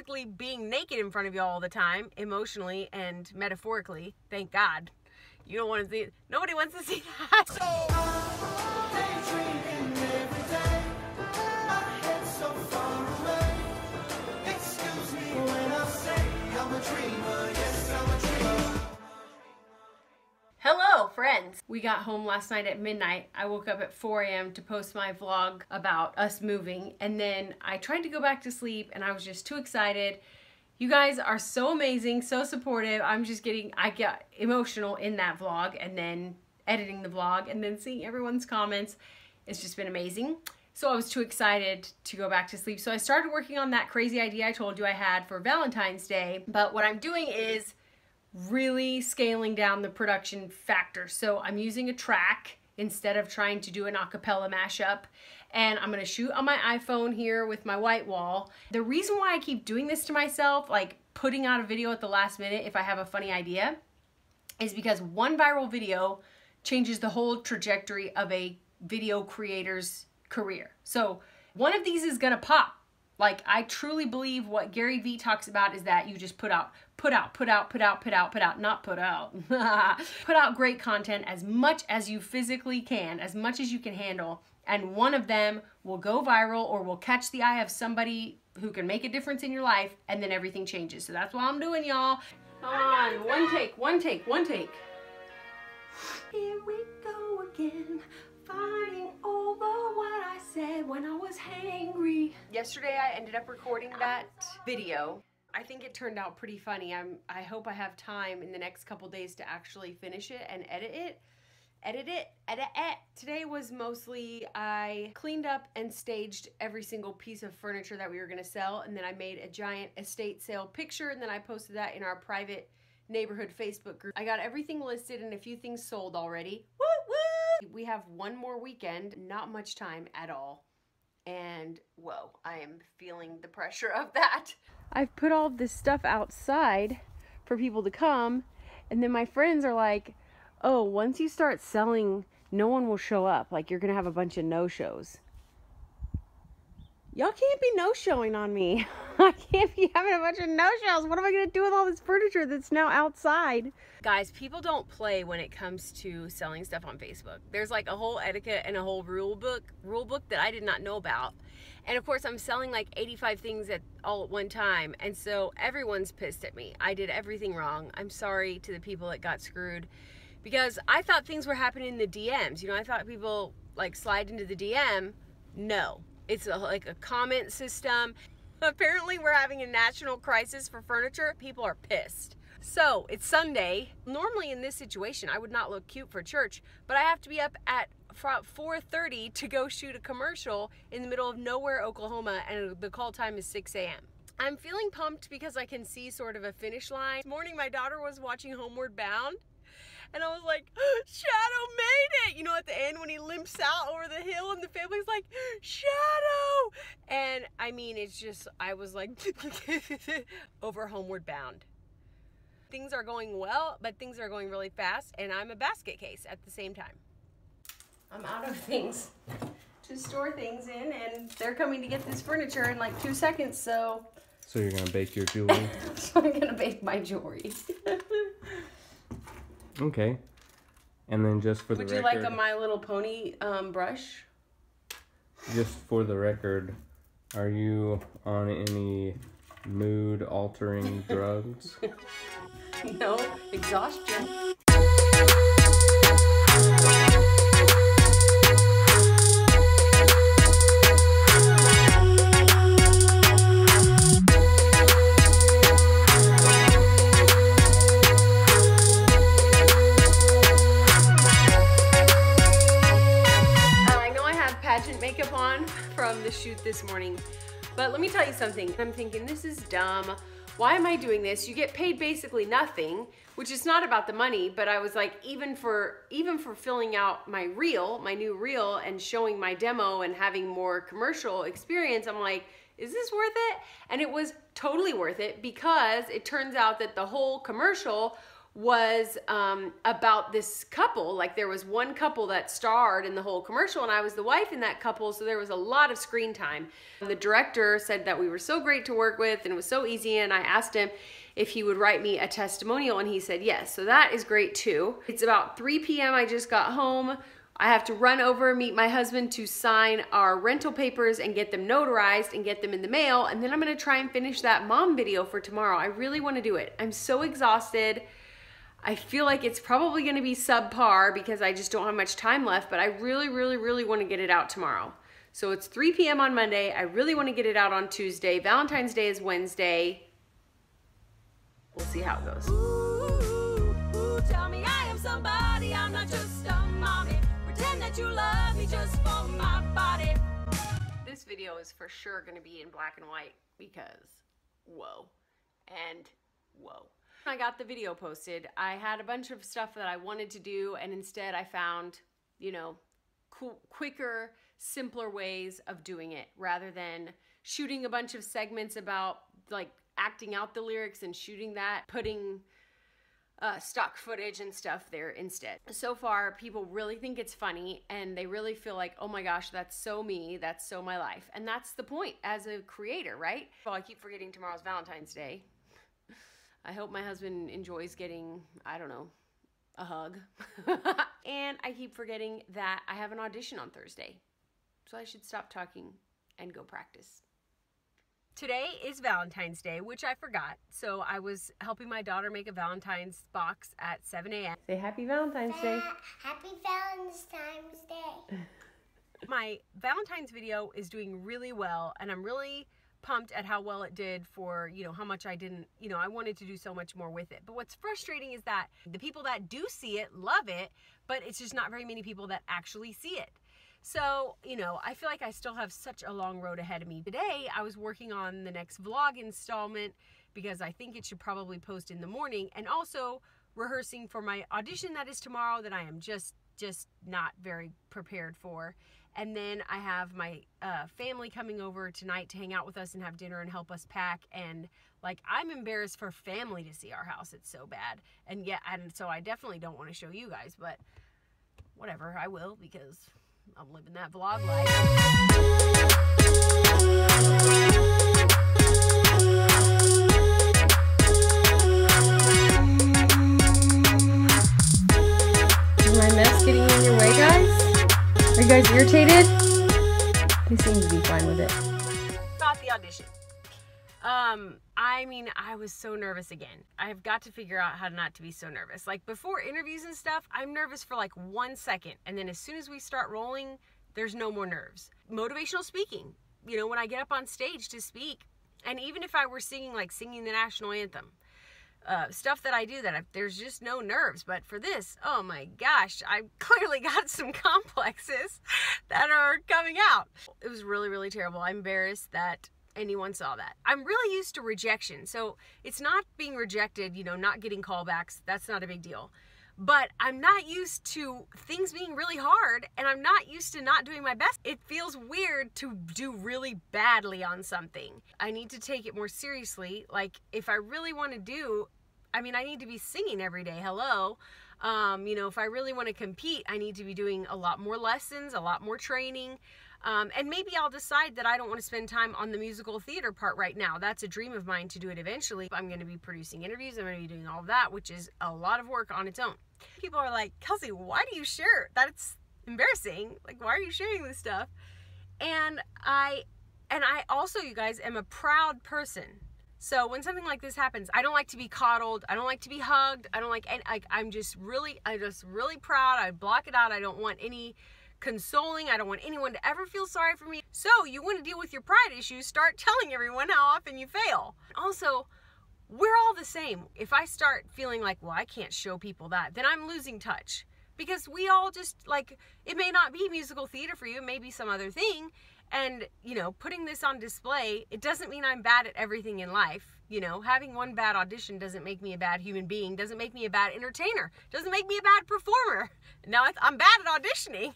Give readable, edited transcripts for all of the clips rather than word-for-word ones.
basically being naked in front of you all the time, emotionally and metaphorically. Thank God. You don't want to see it. Nobody wants to see that. Hello, friends. We got home last night at midnight. I woke up at 4 a.m. to post my vlog about us moving, and then I tried to go back to sleep and I was just too excited. You guys are so amazing, so supportive. I got emotional in that vlog, and then editing the vlog and then seeing everyone's comments. It's just been amazing. So I was too excited to go back to sleep. So I started working on that crazy idea I told you I had for Valentine's Day. But what I'm doing is really scaling down the production factor. So I'm using a track instead of trying to do an acapella mashup. And I'm gonna shoot on my iPhone here with my white wall. The reason why I keep doing this to myself, like putting out a video at the last minute if I have a funny idea, is because one viral video changes the whole trajectory of a video creator's career. So one of these is gonna pop. Like, I truly believe what Gary Vee talks about is that you just put out great content as much as you physically can, as much as you can handle, and one of them will go viral or will catch the eye of somebody who can make a difference in your life, and then everything changes. So that's what I'm doing, y'all. Come on, one take. Here we go again, fighting over what I said when I was hangry. Yesterday I ended up recording that video. I think it turned out pretty funny. I hope I have time in the next couple days to actually finish it and edit it. Today was mostly I cleaned up and staged every single piece of furniture that we were gonna sell, and then I made a giant estate sale picture, and then I posted that in our private neighborhood Facebook group. I got everything listed and a few things sold already. Woo woo! We have one more weekend, not much time at all. And whoa, I am feeling the pressure of that. I've put all this stuff outside for people to come, and then my friends are like, oh, once you start selling, no one will show up. Like, you're gonna have a bunch of no-shows. Y'all can't be no-showing on me. I can't be having a bunch of no-shows. What am I gonna do with all this furniture that's now outside? Guys, people don't play when it comes to selling stuff on Facebook. There's like a whole etiquette and a whole rule book that I did not know about. And of course, I'm selling like 85 things all at one time. And so everyone's pissed at me. I did everything wrong. I'm sorry to the people that got screwed, because I thought things were happening in the DMs. You know, I thought people like slide into the DM. No. It's like a comment system. Apparently we're having a national crisis for furniture. People are pissed. So it's Sunday. Normally in this situation, I would not look cute for church, but I have to be up at 4:30 to go shoot a commercial in the middle of nowhere, Oklahoma, and the call time is 6 a.m. I'm feeling pumped because I can see sort of a finish line. This morning, my daughter was watching Homeward Bound, and I was like, Shadow made it! You know, at the end when he limps out over the hill and the family's like, Shadow! And I mean, it's just, I was like, over Homeward Bound. Things are going well, but things are going really fast, and I'm a basket case at the same time. I'm out of things to store things in, and they're coming to get this furniture in like 2 seconds, so. So you're gonna bake your jewelry? So I'm gonna bake my jewelry. Okay. And then just for the record... Would you like a My Little Pony brush? Just for the record, are you on any mood-altering drugs? No, exhaustion. Makeup on from the shoot this morning, but let me tell you something. I'm thinking, this is dumb. Why am I doing this? You get paid basically nothing, which is not about the money, but I was like, even for filling out my new reel and showing my demo and having more commercial experience, I'm like, is this worth it? And it was totally worth it, because it turns out that the whole commercial was about this couple. Like there was one couple that starred in the whole commercial and I was the wife in that couple, so there was a lot of screen time. The director said that we were so great to work with and it was so easy, and I asked him if he would write me a testimonial and he said yes, so that is great too. It's about 3 p.m. I just got home. I have to run over, meet my husband to sign our rental papers and get them notarized and get them in the mail, and then I'm gonna try and finish that mom video for tomorrow. I really wanna do it. I'm so exhausted. I feel like it's probably gonna be subpar because I just don't have much time left, but I really, really, really wanna get it out tomorrow. So it's 3 p.m. on Monday. I really wanna get it out on Tuesday. Valentine's Day is Wednesday. We'll see how it goes. Ooh, tell me I am somebody, I'm not just a mommy. Pretend that you love me just for my body. This video is for sure gonna be in black and white because whoa and whoa. When I got the video posted, I had a bunch of stuff that I wanted to do, and instead I found, you know, quicker, simpler ways of doing it rather than shooting a bunch of segments about like acting out the lyrics and shooting that, putting stock footage and stuff there instead. So far, people really think it's funny and they really feel like, oh my gosh, that's so me, that's so my life. And that's the point as a creator, right? Well, I keep forgetting tomorrow's Valentine's Day. I hope my husband enjoys getting, I don't know, a hug. And I keep forgetting that I have an audition on Thursday. So I should stop talking and go practice. Today is Valentine's Day, which I forgot. So I was helping my daughter make a Valentine's box at 7 a.m. Say happy Valentine's Day. Happy Valentine's Day. My Valentine's video is doing really well, and I'm really pumped at how well it did for, you know, how much I didn't, you know, I wanted to do so much more with it. But what's frustrating is that the people that do see it love it, but it's just not very many people that actually see it. So, you know, I feel like I still have such a long road ahead of me. Today, I was working on the next vlog installment because I think it should probably post in the morning, and also rehearsing for my audition that is tomorrow that I am just not very prepared for. And then I have my family coming over tonight to hang out with us and have dinner and help us pack. And like, I'm embarrassed for family to see our house. It's so bad. And yeah, and so I definitely don't want to show you guys, but whatever, I will, because I'm living that vlog life. Is my mess getting in your way, guys? Are you guys irritated? They seem to be fine with it. About the audition. I mean, I was so nervous again. I have got to figure out how not to be so nervous. Like before interviews and stuff, I'm nervous for like 1 second. And then as soon as we start rolling, there's no more nerves. Motivational speaking, you know, when I get up on stage to speak, and even if I were singing the national anthem, stuff that I do that there's just no nerves. But for this, oh my gosh, I clearly got some complexes that are coming out. It was really, really terrible. I'm embarrassed that anyone saw that. I'm really used to rejection. So it's not being rejected, you know, not getting callbacks. That's not a big deal. But I'm not used to things being really hard, and I'm not used to not doing my best. It feels weird to do really badly on something. I need to take it more seriously. Like if I really want to do, I mean, I need to be singing every day. Hello. You know, if I really want to compete, I need to be doing a lot more lessons, a lot more training. And maybe I'll decide that I don't want to spend time on the musical theater part right now. That's a dream of mine to do it eventually. I'm going to be producing interviews. I'm going to be doing all of that, which is a lot of work on its own. People are like, Kelsey, why do you share? That's embarrassing. Like, why are you sharing this stuff? And I also, you guys, am a proud person. So when something like this happens, I don't like to be coddled. I don't like to be hugged. I don't like, and I'm just really proud. I block it out. I don't want any consoling. I don't want anyone to ever feel sorry for me. So you want to deal with your pride issues, start telling everyone how often you fail. Also, we're all the same. If I start feeling like, well, I can't show people that, then I'm losing touch. Because we all just, like, it may not be musical theater for you, it may be some other thing. And, you know, putting this on display, it doesn't mean I'm bad at everything in life. You know, having one bad audition doesn't make me a bad human being, doesn't make me a bad entertainer, doesn't make me a bad performer. Now I'm bad at auditioning.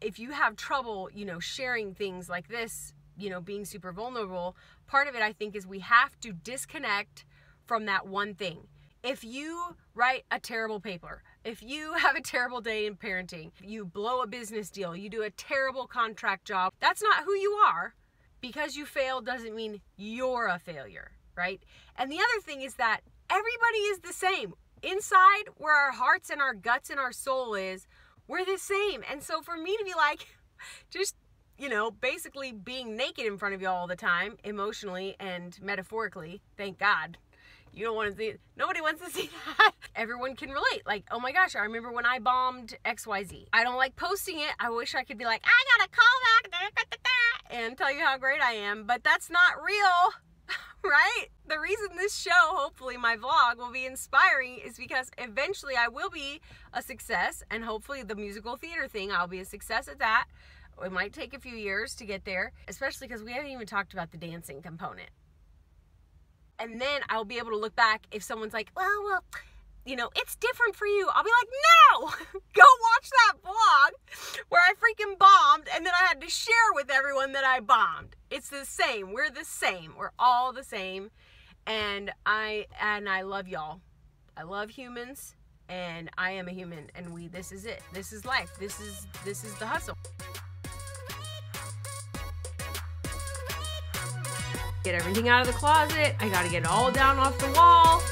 If you have trouble, you know, sharing things like this, you know, being super vulnerable, part of it, I think, is we have to disconnect from that one thing. If you write a terrible paper, if you have a terrible day in parenting, you blow a business deal, you do a terrible contract job, that's not who you are. Because you failed doesn't mean you're a failure, right? And the other thing is that everybody is the same. Inside, where our hearts and our guts and our soul is, we're the same. And so for me to be like, just, you know, basically being naked in front of you all the time, emotionally and metaphorically, thank God. You don't want to see, nobody wants to see that. Everyone can relate. Like, oh my gosh, I remember when I bombed XYZ. I don't like posting it. I wish I could be like, I got a call back and tell you how great I am, but that's not real, right? The reason this show, hopefully my vlog, will be inspiring is because eventually I will be a success, and hopefully the musical theater thing, I'll be a success at that. It might take a few years to get there, especially because we haven't even talked about the dancing component. And then I'll be able to look back if someone's like, well, you know, it's different for you. I'll be like, no, go watch that vlog where I freaking bombed and then I had to share with everyone that I bombed. It's the same. We're the same. We're all the same. And I love y'all. I love humans, and I am a human, and this is it. This is life. This is the hustle. Get everything out of the closet. I gotta get it all down off the wall.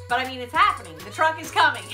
But I mean, it's happening. The truck is coming.